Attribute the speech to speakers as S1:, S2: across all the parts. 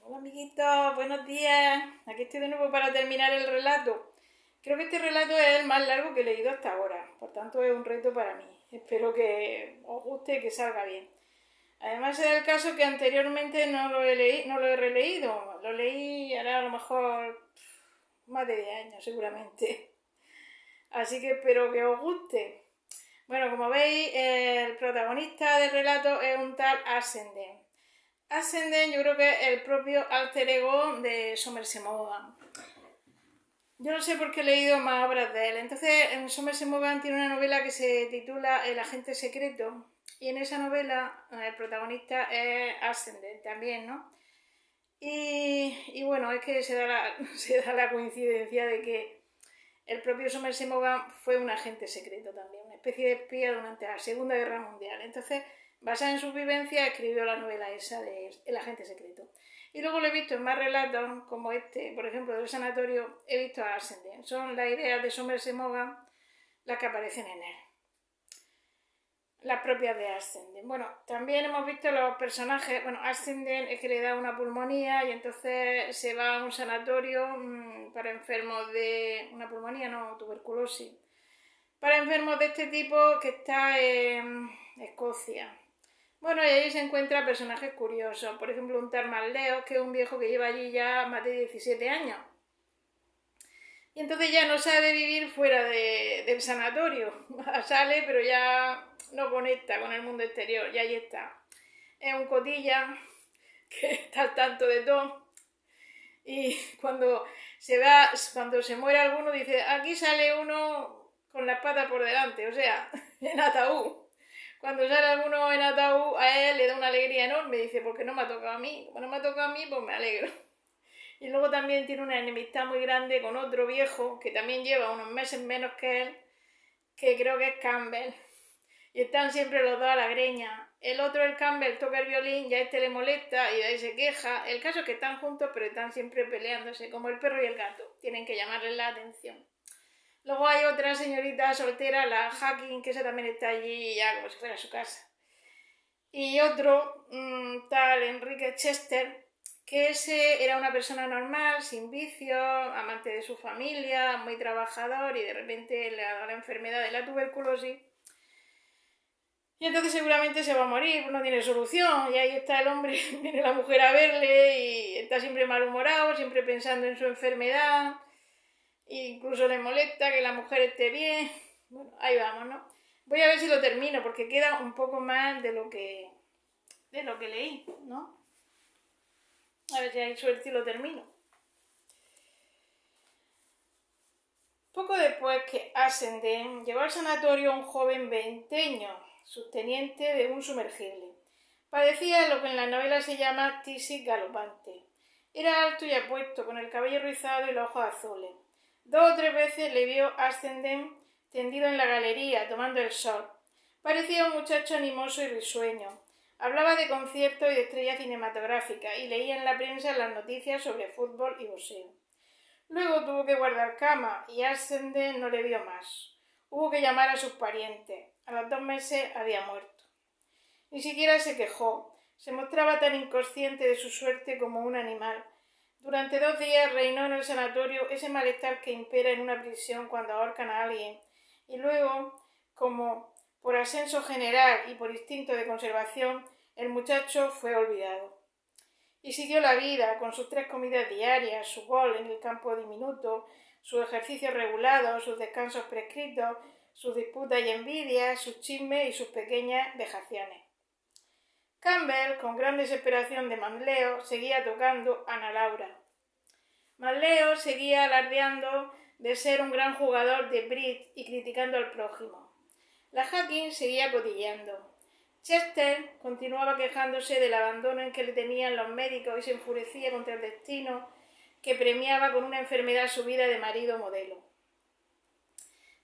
S1: Hola amiguitos, buenos días. Aquí estoy de nuevo para terminar el relato. Creo que este relato es el más largo que he leído hasta ahora, por tanto es un reto para mí. Espero que os guste y que salga bien. Además se da el caso que anteriormente no lo he releído. Lo leí ahora a lo mejor más de 10 años seguramente. Así que espero que os guste. Bueno, como veis, el protagonista del relato es un tal Ascenden. Ascenden yo creo que es el propio alter ego de Somerset Maugham. Yo no sé por qué he leído más obras de él. Entonces, en Somerset Maugham tiene una novela que se titula El agente secreto, y en esa novela el protagonista es Ascenden también, ¿no? Y bueno, es que se da la coincidencia de que el propio Somerset Maugham fue un agente secreto también, una especie de espía durante la Segunda Guerra Mundial. Entonces, basada en sus vivencias, escribió la novela esa de El agente secreto. Y luego lo he visto en más relatos, como este, por ejemplo, del sanatorio, he visto a Ascenden. Son las ideas de Somerset Maugham las que aparecen en él, las propias de Ascenden. Bueno, también hemos visto los personajes. Bueno, Ascenden es que le da una pulmonía y entonces se va a un sanatorio para enfermos de una pulmonía, no, tuberculosis, para enfermos de este tipo que está en Escocia. Bueno, y ahí se encuentra personajes curiosos, por ejemplo un tal Manleo, que es un viejo que lleva allí ya más de 17 años. Y entonces ya no sabe vivir fuera del sanatorio. Sale, pero ya no conecta con el mundo exterior, y ahí está. Es un cotilla que está al tanto de todo. Y cuando se muere alguno, dice, aquí sale uno con las patas por delante, o sea, en ataúd. Cuando sale alguno en ataúd, a él le da una alegría enorme, dice, porque no me ha tocado a mí. Como no me ha tocado a mí, pues me alegro. Y luego también tiene una enemistad muy grande con otro viejo, que también lleva unos meses menos que él, que creo que es Campbell. Y están siempre los dos a la greña. El otro, el Campbell, toca el violín y a este le molesta y de ahí se queja. El caso es que están juntos, pero están siempre peleándose, como el perro y el gato. Tienen que llamarles la atención. Luego hay otra señorita soltera, la Hacking, que esa también está allí ya como si fuera su casa. Y otro, tal Enrique Chester, que ese era una persona normal, sin vicios, amante de su familia, muy trabajador, y de repente le ha dado la enfermedad de la tuberculosis. Y entonces seguramente se va a morir, no tiene solución. Y ahí está el hombre, viene la mujer a verle y está siempre malhumorado, siempre pensando en su enfermedad. E incluso le molesta que la mujer esté bien. Bueno, ahí vamos, ¿no? Voy a ver si lo termino, porque queda un poco más de lo que leí, ¿no? A ver si hay suerte y lo termino. Poco después que Ascenden llegó al sanatorio un joven veinteño, subteniente de un sumergible. Padecía lo que en la novela se llama tisis galopante. Era alto y apuesto, con el cabello rizado y los ojos azules. 2 o 3 veces le vio Ascenden tendido en la galería, tomando el sol. Parecía un muchacho animoso y risueño. Hablaba de conciertos y de estrellas cinematográficas y leía en la prensa las noticias sobre fútbol y boxeo. Luego tuvo que guardar cama y Ascenden no le vio más. Hubo que llamar a sus parientes. A los 2 meses había muerto. Ni siquiera se quejó. Se mostraba tan inconsciente de su suerte como un animal. Durante 2 días reinó en el sanatorio ese malestar que impera en una prisión cuando ahorcan a alguien. Y luego, como por ascenso general y por instinto de conservación, el muchacho fue olvidado. Y siguió la vida, con sus 3 comidas diarias, su gol en el campo diminuto, sus ejercicios regulados, sus descansos prescritos, sus disputas y envidias, sus chismes y sus pequeñas vejaciones. Campbell, con gran desesperación de Manleo, seguía tocando Ana Laura. Manleo seguía alardeando de ser un gran jugador de bridge y criticando al prójimo. La Hacking seguía cotilleando. Chester continuaba quejándose del abandono en que le tenían los médicos y se enfurecía contra el destino que premiaba con una enfermedad subida de marido modelo.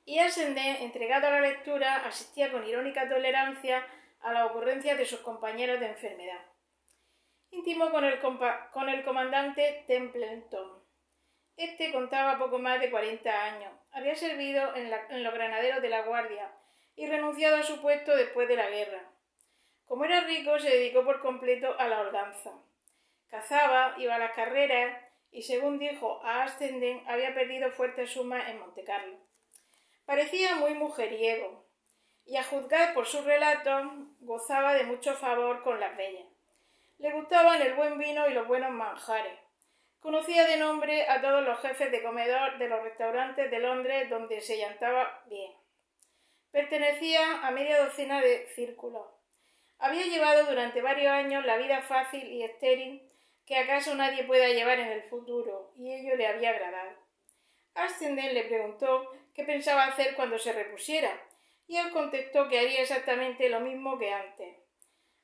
S1: Y Ascenden, entregado a la lectura, asistía con irónica tolerancia a las ocurrencias de sus compañeros de enfermedad. Intimó con el comandante Templeton. Este contaba poco más de 40 años. Había servido en los granaderos de la Guardia y renunciado a su puesto después de la guerra. Como era rico, se dedicó por completo a la holganza. Cazaba, iba a las carreras y, según dijo a Ascenden, había perdido fuertes sumas en Montecarlo. Parecía muy mujeriego y, a juzgar por sus relatos, gozaba de mucho favor con las bellas. Le gustaban el buen vino y los buenos manjares. Conocía de nombre a todos los jefes de comedor de los restaurantes de Londres donde se llantaba bien. Pertenecía a media docena de círculos. Había llevado durante varios años la vida fácil y estéril que acaso nadie pueda llevar en el futuro, y ello le había agradado. Ascenden le preguntó qué pensaba hacer cuando se repusiera, y él contestó que haría exactamente lo mismo que antes.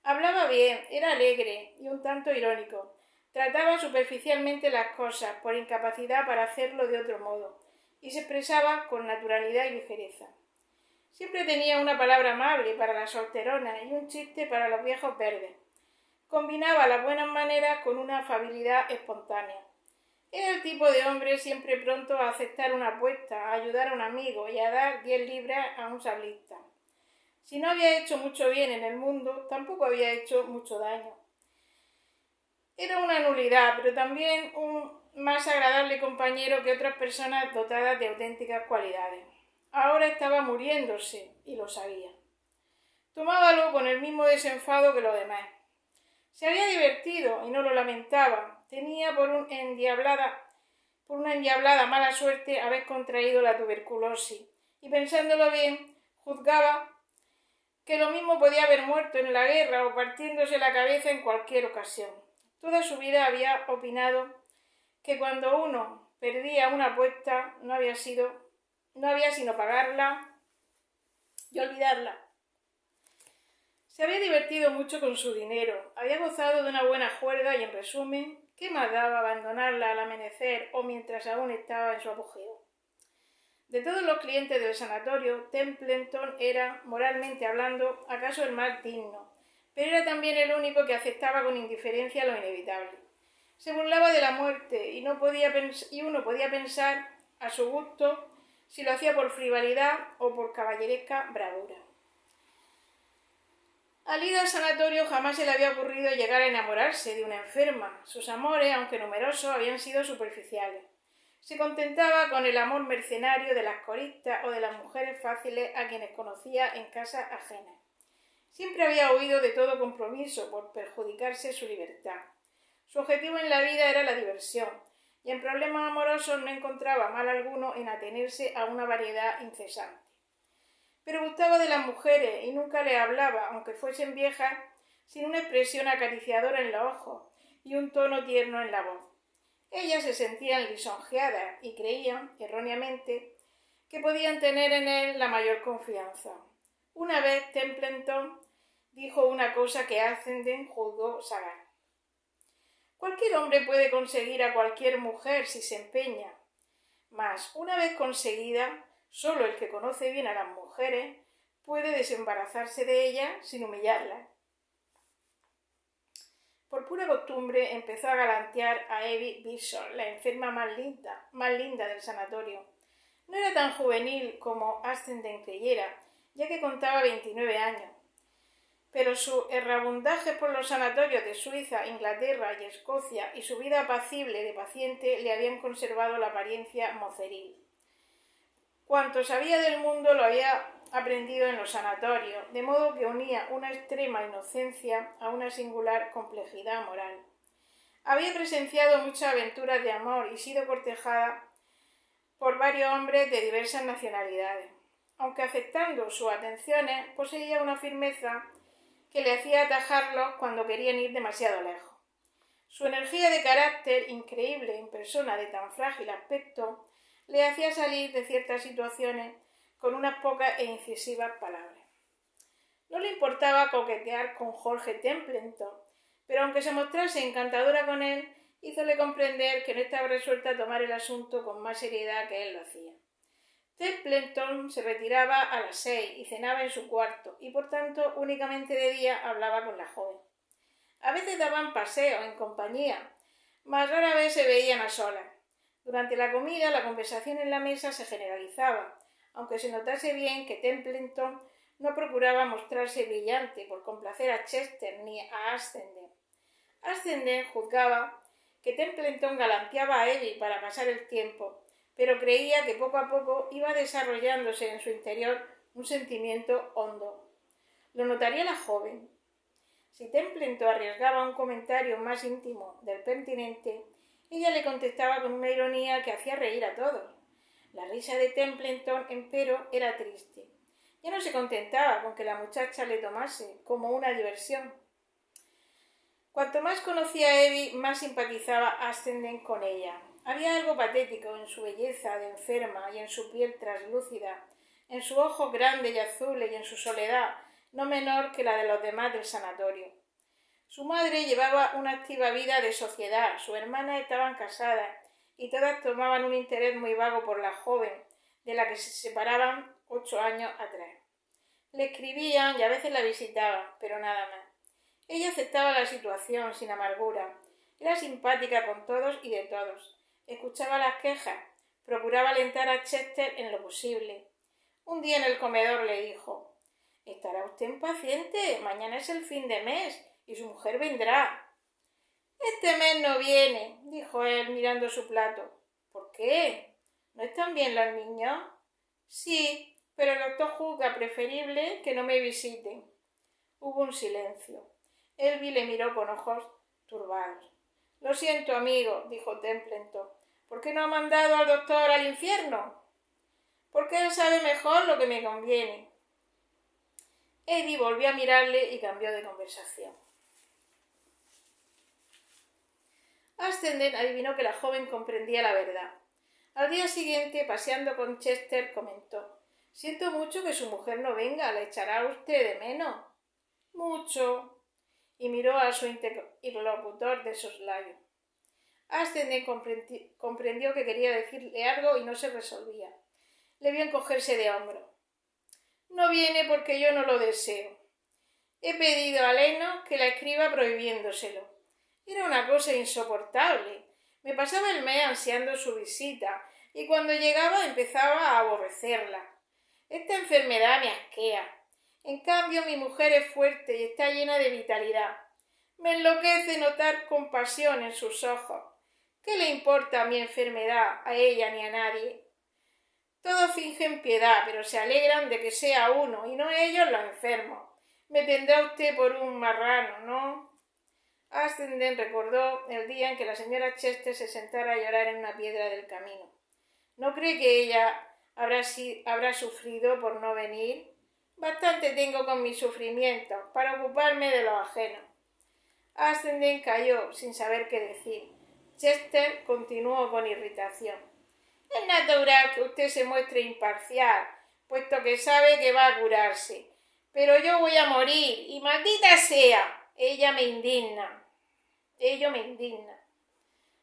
S1: Hablaba bien, era alegre y un tanto irónico. Trataba superficialmente las cosas, por incapacidad para hacerlo de otro modo, y se expresaba con naturalidad y ligereza. Siempre tenía una palabra amable para las solteronas y un chiste para los viejos verdes. Combinaba las buenas maneras con una afabilidad espontánea. Era el tipo de hombre siempre pronto a aceptar una apuesta, a ayudar a un amigo y a dar 10 libras a un sablista. Si no había hecho mucho bien en el mundo, tampoco había hecho mucho daño. Era una nulidad, pero también un más agradable compañero que otras personas dotadas de auténticas cualidades. Ahora estaba muriéndose y lo sabía. Tomábalo con el mismo desenfado que los demás. Se había divertido y no lo lamentaba. Tenía por una endiablada mala suerte haber contraído la tuberculosis y, pensándolo bien, juzgaba que lo mismo podía haber muerto en la guerra o partiéndose la cabeza en cualquier ocasión. Toda su vida había opinado que cuando uno perdía una apuesta no había sino pagarla y olvidarla. Se había divertido mucho con su dinero, había gozado de una buena juerga y, en resumen, ¿qué más daba abandonarla al amanecer o mientras aún estaba en su apogeo? De todos los clientes del sanatorio, Templeton era, moralmente hablando, acaso el más digno, pero era también el único que aceptaba con indiferencia lo inevitable. Se burlaba de la muerte y uno podía pensar, a su gusto, si lo hacía por frivolidad o por caballeresca bravura. Al ir al sanatorio jamás se le había ocurrido llegar a enamorarse de una enferma. Sus amores, aunque numerosos, habían sido superficiales. Se contentaba con el amor mercenario de las coristas o de las mujeres fáciles a quienes conocía en casas ajenas. Siempre había huido de todo compromiso por perjudicarse su libertad. Su objetivo en la vida era la diversión, y en problemas amorosos no encontraba mal alguno en atenerse a una variedad incesante. Pero gustaba de las mujeres y nunca les hablaba, aunque fuesen viejas, sin una expresión acariciadora en los ojos y un tono tierno en la voz. Ellas se sentían lisonjeadas y creían, erróneamente, que podían tener en él la mayor confianza. Una vez Templeton dijo una cosa que Ascenden juzgó sagaz. Cualquier hombre puede conseguir a cualquier mujer si se empeña, mas una vez conseguida, solo el que conoce bien a las mujeres puede desembarazarse de ellas sin humillarlas. Por pura costumbre empezó a galantear a Evie Bishop, la enferma más linda del sanatorio. No era tan juvenil como Ascenden creyera, ya que contaba 29 años. Pero su errabundaje por los sanatorios de Suiza, Inglaterra y Escocia y su vida apacible de paciente le habían conservado la apariencia moceril. Cuanto sabía del mundo lo había aprendido en los sanatorios, de modo que unía una extrema inocencia a una singular complejidad moral. Había presenciado muchas aventuras de amor y sido cortejada por varios hombres de diversas nacionalidades. Aunque aceptando sus atenciones, poseía una firmeza que le hacía atajarlos cuando querían ir demasiado lejos. Su energía de carácter, increíble en persona de tan frágil aspecto, le hacía salir de ciertas situaciones con unas pocas e incisivas palabras. No le importaba coquetear con Jorge Templeton, pero aunque se mostrase encantadora con él, hízole comprender que no estaba resuelta a tomar el asunto con más seriedad que él lo hacía. Templeton se retiraba a las 6 y cenaba en su cuarto, y por tanto únicamente de día hablaba con la joven. A veces daban paseos en compañía, mas rara vez se veían a solas. Durante la comida la conversación en la mesa se generalizaba, aunque se notase bien que Templeton no procuraba mostrarse brillante por complacer a Chester ni a Ascenden. Ascendent juzgaba que Templeton galanteaba a Evie para pasar el tiempo, pero creía que poco a poco iba desarrollándose en su interior un sentimiento hondo. Lo notaría la joven. Si Templeton arriesgaba un comentario más íntimo del pertinente, ella le contestaba con una ironía que hacía reír a todos. La risa de Templeton, empero, era triste. Ya no se contentaba con que la muchacha le tomase como una diversión. Cuanto más conocía a Evie, más simpatizaba Ascendent con ella. Había algo patético en su belleza de enferma y en su piel traslúcida, en sus ojos grandes y azules y en su soledad, no menor que la de los demás del sanatorio. Su madre llevaba una activa vida de sociedad, sus hermanas estaban casadas y todas tomaban un interés muy vago por la joven, de la que se separaban 8 años atrás. Le escribían y a veces la visitaban, pero nada más. Ella aceptaba la situación sin amargura, era simpática con todos y de todos, escuchaba las quejas, procuraba alentar a Chester en lo posible. Un día en el comedor le dijo: «¿Estará usted impaciente? Mañana es el fin de mes y su mujer vendrá». «Este mes no viene», dijo él mirando su plato. «¿Por qué? ¿No están bien los niños?» «Sí, pero el doctor juzga preferible que no me visiten». Hubo un silencio. Evie le miró con ojos turbados. «Lo siento, amigo», dijo Templeton. «¿Por qué no ha mandado al doctor al infierno?» «Porque él sabe mejor lo que me conviene». Evie volvió a mirarle y cambió de conversación. Ascendent adivinó que la joven comprendía la verdad. Al día siguiente, paseando con Chester, comentó: «Siento mucho que su mujer no venga, ¿la echará usted de menos?» «Mucho», y miró a su interlocutor de soslayo. Ascendent comprendió que quería decirle algo y no se resolvía. Le vio encogerse de hombros. «No viene porque yo no lo deseo. He pedido a Leno que la escriba prohibiéndoselo. Era una cosa insoportable. Me pasaba el mes ansiando su visita y cuando llegaba empezaba a aborrecerla. Esta enfermedad me asquea. En cambio, mi mujer es fuerte y está llena de vitalidad. Me enloquece notar compasión en sus ojos. ¿Qué le importa mi enfermedad a ella ni a nadie? Todos fingen piedad, pero se alegran de que sea uno y no ellos los enfermos. Me tendrá usted por un marrano, ¿no?» Ascendent recordó el día en que la señora Chester se sentara a llorar en una piedra del camino. ¿No cree que ella habrá sufrido por no venir? Bastante tengo con mis sufrimientos para ocuparme de los ajenos. Ascendent calló sin saber qué decir. Chester continuó con irritación. «Es natural que usted se muestre imparcial, puesto que sabe que va a curarse. Pero yo voy a morir, y maldita sea, ello me indigna.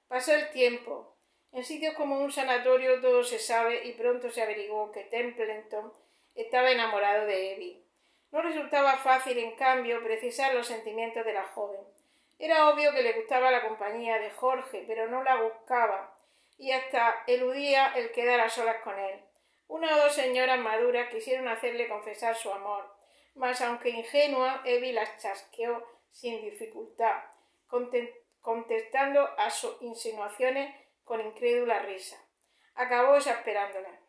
S1: Pasó el tiempo. En sitios como un sanatorio todo se sabe y pronto se averiguó que Templeton estaba enamorado de Evie. No resultaba fácil, en cambio, precisar los sentimientos de la joven. Era obvio que le gustaba la compañía de Jorge, pero no la buscaba y hasta eludía el quedar a solas con él. Una o dos señoras maduras quisieron hacerle confesar su amor, mas aunque ingenua, Evie las chasqueó sin dificultad, contestando a sus insinuaciones con incrédula risa. Acabó exasperándola.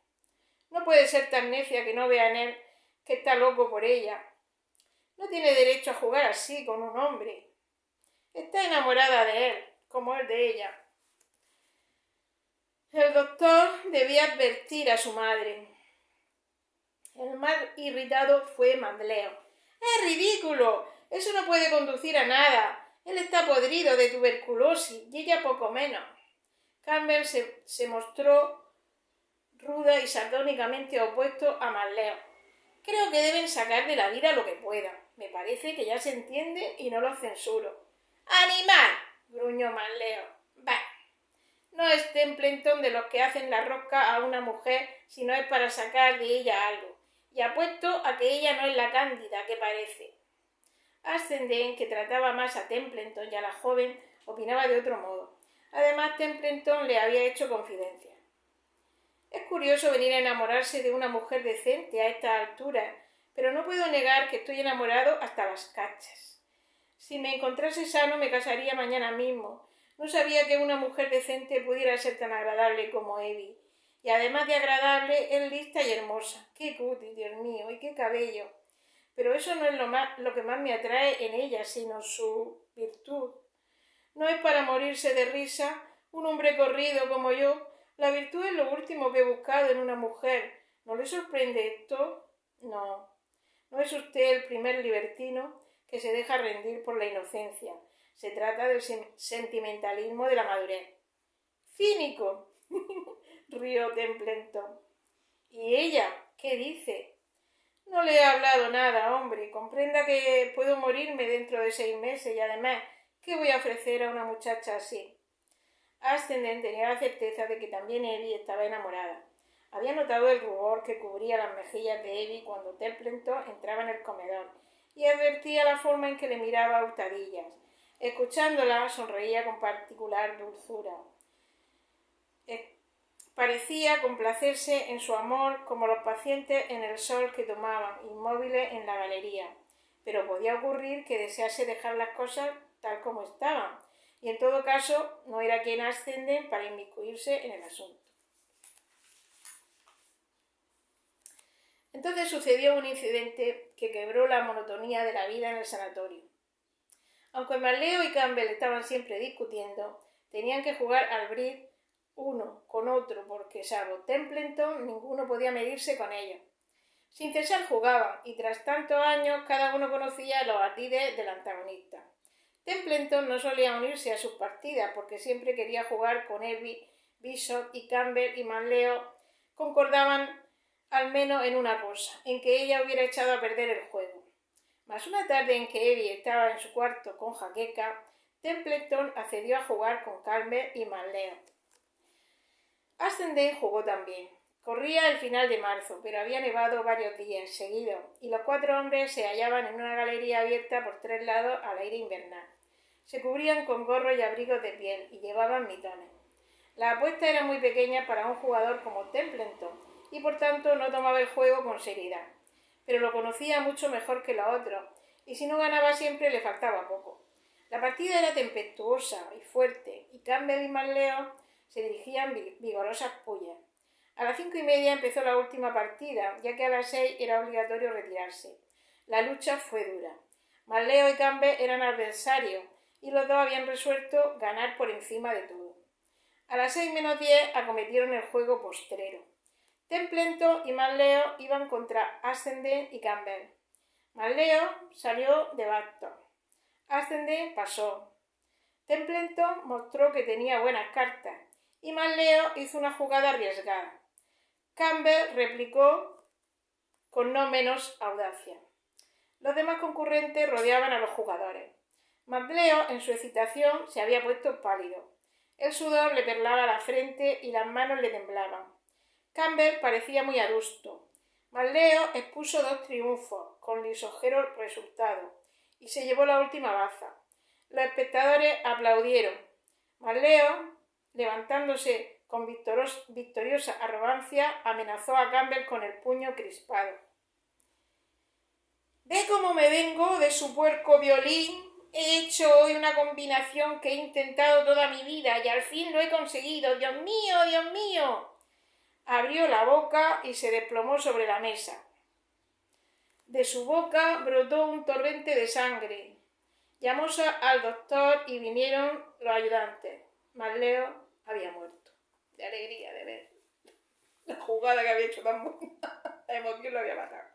S1: No puede ser tan necia que no vea en él que está loco por ella. No tiene derecho a jugar así con un hombre. Está enamorada de él, como él de ella. El doctor debía advertir a su madre. El más irritado fue Mandleo. «¡Es ridículo! Eso no puede conducir a nada. Él está podrido de tuberculosis y ella poco menos». Campbell se mostró ruda y sardónicamente opuesto a Mandleo. «Creo que deben sacar de la vida lo que puedan. Me parece que ya se entienden y no los censuro». «¡Animal!», gruñó Mandleo. «Bah. No es Templeton de los que hacen la rosca a una mujer si no es para sacar de ella algo, y apuesto a que ella no es la cándida que parece». Ascendent, que trataba más a Templeton y a la joven, opinaba de otro modo. Además, Templeton le había hecho confidencias. «Es curioso venir a enamorarse de una mujer decente a esta altura, pero no puedo negar que estoy enamorado hasta las cachas. Si me encontrase sano me casaría mañana mismo. No sabía que una mujer decente pudiera ser tan agradable como Evie. Y además de agradable, es lista y hermosa. ¡Qué cutis, Dios mío! ¡Y qué cabello! Pero eso no es lo que más me atrae en ella, sino su virtud. No es para morirse de risa un hombre corrido como yo. La virtud es lo último que he buscado en una mujer. ¿No le sorprende esto? No. No es usted el primer libertino que se deja rendir por la inocencia. Se trata del sentimentalismo de la madurez. ¡Cínico! Rió Templeton. ¿Y ella? ¿Qué dice? No le he hablado nada, hombre. Comprenda que puedo morirme dentro de 6 meses y además, ¿qué voy a ofrecer a una muchacha así? Ascendent tenía la certeza de que también Evie estaba enamorada. Había notado el rubor que cubría las mejillas de Evie cuando Templeton entraba en el comedor y advertía la forma en que le miraba a hurtadillas. Escuchándola, sonreía con particular dulzura. Parecía complacerse en su amor como los pacientes en el sol que tomaban, inmóviles en la galería. Pero podía ocurrir que desease dejar las cosas tal como estaban, y en todo caso no era quien Ascendent para inmiscuirse en el asunto. Entonces sucedió un incidente que quebró la monotonía de la vida en el sanatorio. Aunque Marleo y Campbell estaban siempre discutiendo, tenían que jugar al bridge uno con otro porque, salvo Templeton, ninguno podía medirse con ellos. Sin cesar jugaban, y tras tantos años cada uno conocía los ardides del antagonista. Templeton no solía unirse a sus partidas porque siempre quería jugar con Evie, Bishop y Campbell, y Marleo concordaban al menos en una cosa, en que ella hubiera echado a perder el juego. Mas una tarde en que Evie estaba en su cuarto con jaqueca, Templeton accedió a jugar con Campbell y Marleo. Ascendent jugó también. Corría el final de marzo, pero había nevado varios días seguidos, y los 4 hombres se hallaban en una galería abierta por 3 lados al aire invernal. Se cubrían con gorros y abrigos de piel, y llevaban mitones. La apuesta era muy pequeña para un jugador como Templeton, y por tanto no tomaba el juego con seriedad. Pero lo conocía mucho mejor que los otros, y si no ganaba siempre le faltaba poco. La partida era tempestuosa y fuerte, y Campbell y Marleo se dirigían vigorosas pullas. A las 5:30 empezó la última partida, ya que a las 6 era obligatorio retirarse. La lucha fue dura. Marleo y Campbell eran adversarios, y los dos habían resuelto ganar por encima de todo. A las 6:10 acometieron el juego postrero. Templeton y Marleo iban contra Ascendent y Campbell. Marleo salió de Bacton. Ascendent pasó. Templeton mostró que tenía buenas cartas, y Marleo hizo una jugada arriesgada. Campbell replicó con no menos audacia. Los demás concurrentes rodeaban a los jugadores. Marleo, en su excitación, se había puesto pálido. El sudor le perlaba la frente y las manos le temblaban. Campbell parecía muy adusto. Marleo expuso 2 triunfos, con lisonjero resultado, y se llevó la última baza. Los espectadores aplaudieron. Marleo, levantándose con victoriosa arrogancia, amenazó a Campbell con el puño crispado. «¿Ve cómo me vengo de su puerco violín? He hecho hoy una combinación que he intentado toda mi vida y al fin lo he conseguido. ¡Dios mío, Dios mío!». Abrió la boca y se desplomó sobre la mesa. De su boca brotó un torrente de sangre. Llamóse al doctor y vinieron los ayudantes. Marleo había muerto, de alegría de ver la jugada que había hecho tan buena. La emoción lo había matado.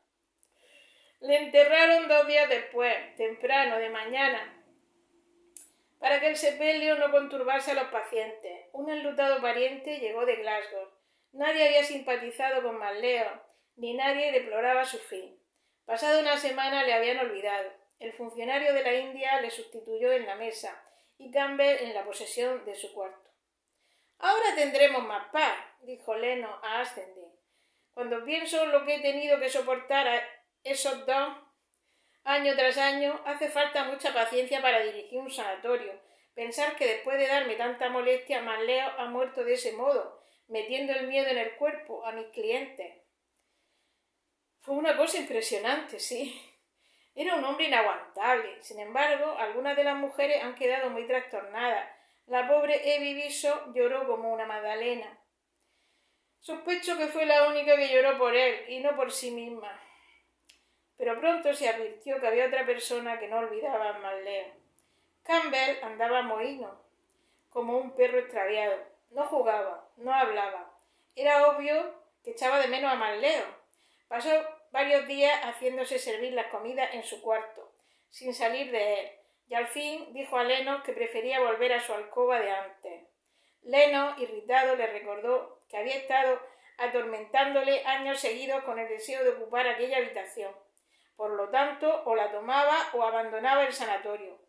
S1: Le enterraron 2 días después, temprano, de mañana, para que el sepelio no conturbase a los pacientes. Un enlutado pariente llegó de Glasgow. Nadie había simpatizado con Marleo, ni nadie deploraba su fin. Pasada una semana le habían olvidado. El funcionario de la India le sustituyó en la mesa y Campbell en la posesión de su cuarto. «Ahora tendremos más paz», dijo Leno a Ascendent. «Cuando pienso lo que he tenido que soportar a esos dos año tras año, hace falta mucha paciencia para dirigir un sanatorio. Pensar que después de darme tanta molestia, Marleo ha muerto de ese modo, metiendo el miedo en el cuerpo a mis clientes». Fue una cosa impresionante, sí. Era un hombre inaguantable. Sin embargo, algunas de las mujeres han quedado muy trastornadas. La pobre Evie Bishop lloró como una magdalena. Sospecho que fue la única que lloró por él y no por sí misma. Pero pronto se advirtió que había otra persona que no olvidaba a Marleo. Campbell andaba mohíno, como un perro extraviado. No jugaba, no hablaba. Era obvio que echaba de menos a Marleo. Pasó varios días haciéndose servir las comidas en su cuarto, sin salir de él, y al fin dijo a Leno que prefería volver a su alcoba de antes. Leno, irritado, le recordó que había estado atormentándole años seguidos con el deseo de ocupar aquella habitación. Por lo tanto, o la tomaba o abandonaba el sanatorio.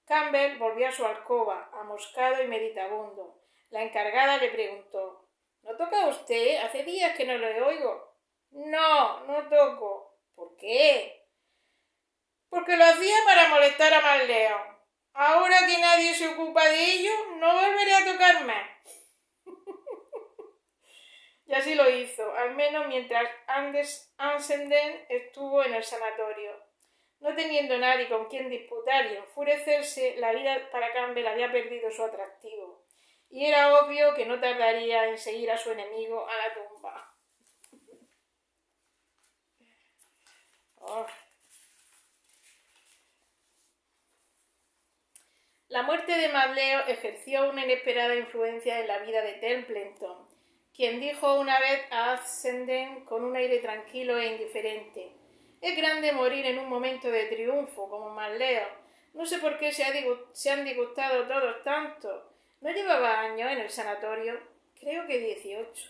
S1: Campbell volvió a su alcoba, amoscado y meditabundo. La encargada le preguntó: ¿No toca usted? Hace días que no le oigo. No, no toco. ¿Por qué? Porque lo hacía para molestar a Marleo. Ahora que nadie se ocupa de ello, no volveré a tocar más. Y así lo hizo, al menos mientras Ansenden estuvo en el sanatorio. No teniendo nadie con quien disputar y enfurecerse, la vida para Campbell había perdido su atractivo, y era obvio que no tardaría en seguir a su enemigo a la tumba. Oh. La muerte de Marleo ejerció una inesperada influencia en la vida de Templeton, quien dijo una vez a Ansenden con un aire tranquilo e indiferente: «Es grande morir en un momento de triunfo, como Marleo. No sé por qué se han disgustado todos tanto. ¿No llevaba años en el sanatorio? Creo que 18.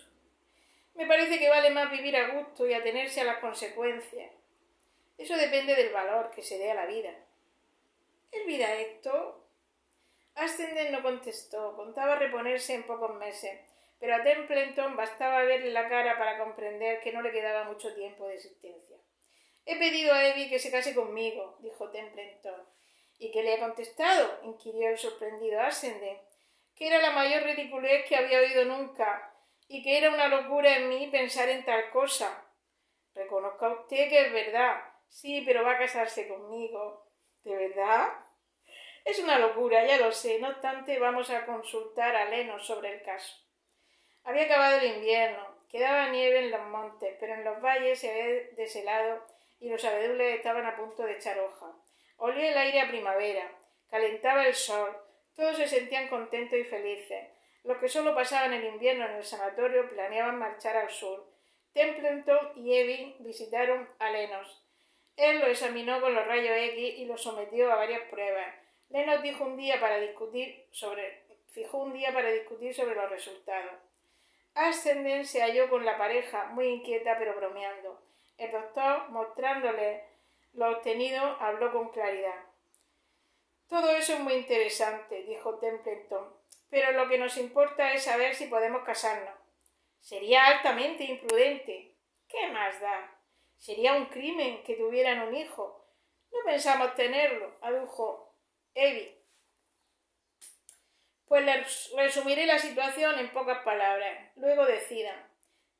S1: Me parece que vale más vivir a gusto y atenerse a las consecuencias. Eso depende del valor que se dé a la vida». ¿Es vida esto? Ansenden no contestó, contaba reponerse en pocos meses, pero a Templeton bastaba verle la cara para comprender que no le quedaba mucho tiempo de existencia. «He pedido a Evie que se case conmigo», dijo Templeton. «¿Y qué le ha contestado?», inquirió el sorprendido Ansenden. «Que era la mayor ridiculez que había oído nunca, y que era una locura en mí pensar en tal cosa». «Reconozca usted que es verdad». «Sí, pero va a casarse conmigo». «¿De verdad?» «Es una locura, ya lo sé. No obstante, vamos a consultar a Leno sobre el caso». Había acabado el invierno. Quedaba nieve en los montes, pero en los valles se había deshelado y los abedules estaban a punto de echar hoja. Olía el aire a primavera. Calentaba el sol. Todos se sentían contentos y felices. Los que solo pasaban el invierno en el sanatorio planeaban marchar al sur. Templeton y Evie visitaron a Lenos. Él lo examinó con los rayos X y lo sometió a varias pruebas. Lenos fijó un día para discutir sobre los resultados. Ansenden se halló con la pareja, muy inquieta pero bromeando. El doctor, mostrándole lo obtenido, habló con claridad. «Todo eso es muy interesante», dijo Templeton, «pero lo que nos importa es saber si podemos casarnos». «Sería altamente imprudente». «¿Qué más da? Sería un crimen que tuvieran un hijo». «No pensamos tenerlo», adujo Evie. «Pues les resumiré la situación en pocas palabras. Luego decidan».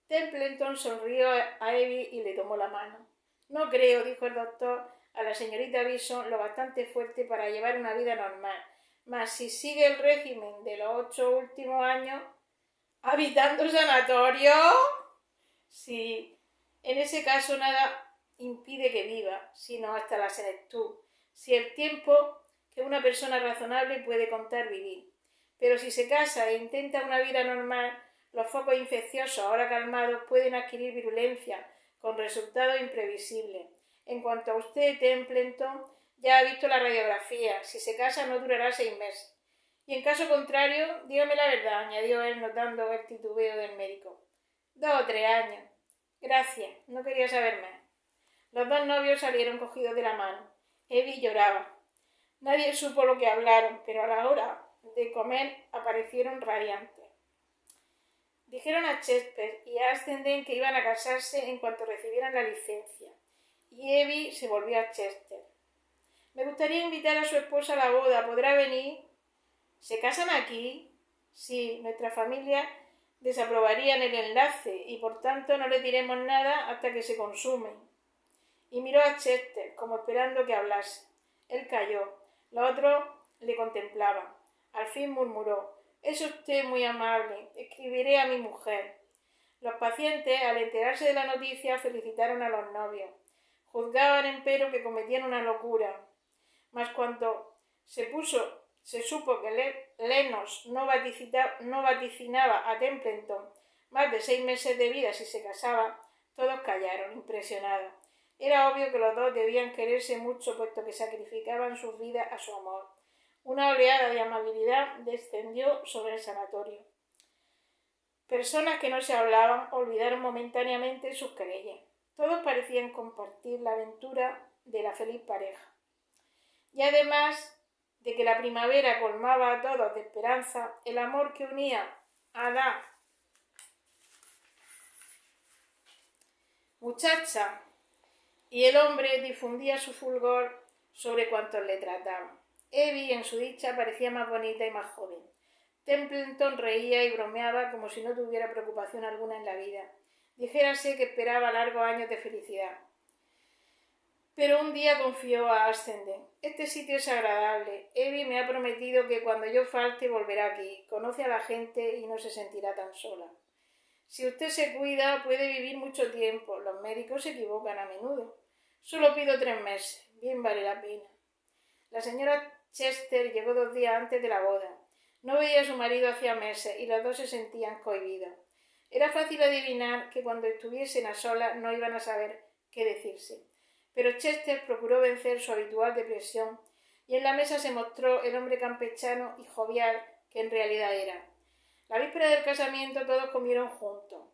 S1: Templeton sonrió a Evie y le tomó la mano. «No creo», dijo el doctor, «a la señorita Bishop lo bastante fuerte para llevar una vida normal. Mas si sigue el régimen de los 8 últimos años...» «¿Habitando sanatorio?» «Sí. En ese caso nada impide que viva, sino hasta la senectud, si el tiempo que una persona razonable puede contar vivir. Pero si se casa e intenta una vida normal, los focos infecciosos ahora calmados pueden adquirir virulencia, con resultados imprevisibles. En cuanto a usted, Templeton, ya ha visto la radiografía. Si se casa no durará 6 meses. Y en caso contrario, dígame la verdad», añadió él notando el titubeo del médico. 2 o 3 años. Gracias, no quería saber más. Los dos novios salieron cogidos de la mano. Evie lloraba. Nadie supo lo que hablaron, pero a la hora de comer aparecieron radiantes. Dijeron a Chester y a Ansenden que iban a casarse en cuanto recibieran la licencia, y Evie se volvió a Chester. «Me gustaría invitar a su esposa a la boda. ¿Podrá venir?» «¿Se casan aquí?» «Sí, nuestra familia desaprobarían el enlace y por tanto no les diremos nada hasta que se consume». y miró a Chester como esperando que hablase. Él calló. Los otros le contemplaban. Al fin murmuró: «Es usted muy amable. Escribiré a mi mujer». Los pacientes, al enterarse de la noticia, felicitaron a los novios. Juzgaban, empero, que cometían una locura. Mas cuando se supo que Lennox no vaticinaba a Templeton más de 6 meses de vida si se casaba, todos callaron, impresionados. Era obvio que los dos debían quererse mucho, puesto que sacrificaban sus vidas a su amor. Una oleada de amabilidad descendió sobre el sanatorio. Personas que no se hablaban olvidaron momentáneamente sus querellas. Todos parecían compartir la aventura de la feliz pareja. Y además de que la primavera colmaba a todos de esperanza, el amor que unía a la muchacha y el hombre difundía su fulgor sobre cuantos le trataban. Evie, en su dicha, parecía más bonita y más joven. Templeton reía y bromeaba como si no tuviera preocupación alguna en la vida. Dijérase que esperaba largos años de felicidad. Pero un día confió a Ascenden: «Este sitio es agradable. Evie me ha prometido que cuando yo falte volverá aquí. Conoce a la gente y no se sentirá tan sola. Si usted se cuida, puede vivir mucho tiempo. Los médicos se equivocan a menudo. Solo pido 3 meses. Bien vale la pena». La señora Chester llegó 2 días antes de la boda. No veía a su marido hacía meses y los dos se sentían cohibidos. Era fácil adivinar que cuando estuviesen a solas no iban a saber qué decirse. Pero Chester procuró vencer su habitual depresión y en la mesa se mostró el hombre campechano y jovial que en realidad era. La víspera del casamiento todos comieron juntos.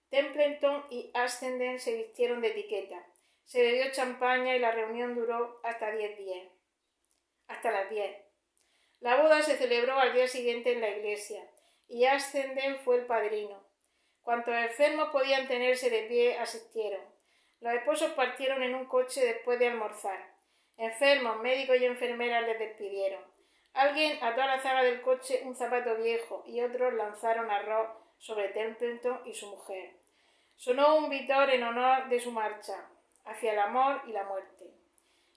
S1: Templeton y Ascenden se vistieron de etiqueta. Se bebió champaña y la reunión duró hasta las 10. La boda se celebró al día siguiente en la iglesia y Ascenden fue el padrino. Cuantos enfermos podían tenerse de pie asistieron. Los esposos partieron en un coche después de almorzar. Enfermos, médicos y enfermeras les despidieron. Alguien ató a la zaga del coche un zapato viejo y otros lanzaron arroz sobre Templeton y su mujer. Sonó un vitor en honor de su marcha hacia el amor y la muerte.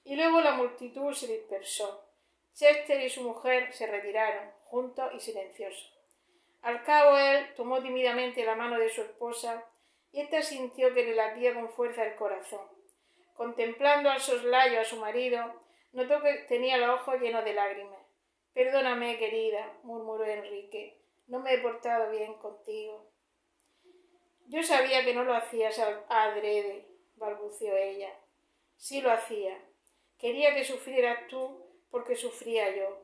S1: Y luego la multitud se dispersó. Chester y su mujer se retiraron, juntos y silenciosos. Al cabo él tomó tímidamente la mano de su esposa y ésta sintió que le latía con fuerza el corazón. Contemplando al soslayo a su marido, notó que tenía los ojos llenos de lágrimas. «Perdóname, querida», murmuró Enrique, «no me he portado bien contigo». «Yo sabía que no lo hacías adrede», balbuceó ella. «Sí lo hacía. Quería que sufrieras tú porque sufría yo.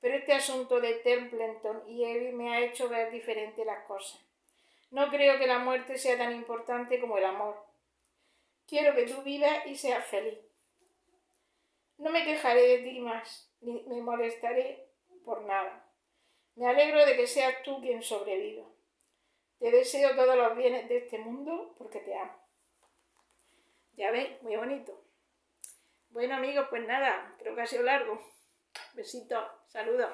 S1: Pero este asunto de Templeton y Evie me ha hecho ver diferente las cosas. No creo que la muerte sea tan importante como el amor. Quiero que tú vivas y seas feliz. No me quejaré de ti más, ni me molestaré por nada. Me alegro de que seas tú quien sobreviva. Te deseo todos los bienes de este mundo porque te amo». Ya veis, muy bonito. Bueno, amigos, pues nada, creo que ha sido largo. Besitos, saludos.